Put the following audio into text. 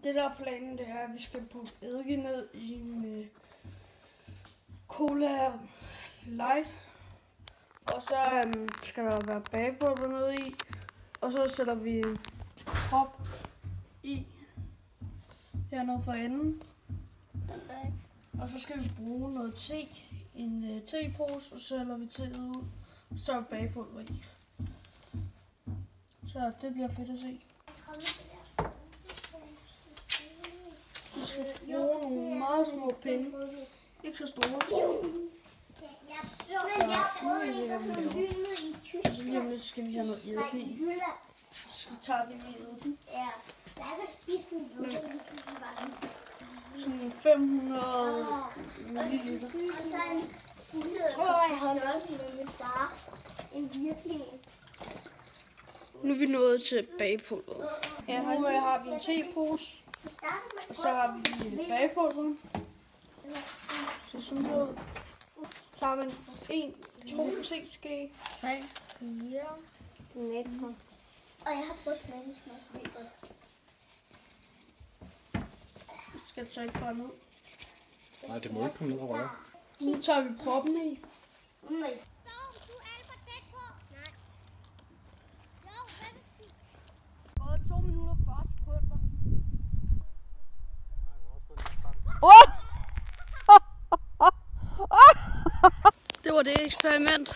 Det der er planen, det er, at vi skal putte eddike ned i en Cola Light. Og så skal der være bagepulver nede i. Og så sætter vi en prop i hernede for enden. Og så skal vi bruge noget te, en tepose, og så hælder vi teet ud. Så er bagepulver i. Så det bliver fedt at se. Vi skal bruge nogle meget små pinde. Ikke så store. Så lige om lidt skal vi have noget eddike i. Så tager vi lige eddiken. Sådan 500 ml. Jeg tror, jeg havde noget med min far. En virkelig. Nu er vi nået til bagepulveret. Ja, nu har vi en tepose. Og så har vi bagepulver. Så sådan noget. Så tager man 1, 2 teske, 3, 4. Netto. Og jeg har brugt smagsmad. Det skal så ikke bare ned. Nej, det må ikke komme ned og røre. Nu tager vi proppen i. Gået 2 minutter og 40 sekunder. Det var det eksperiment.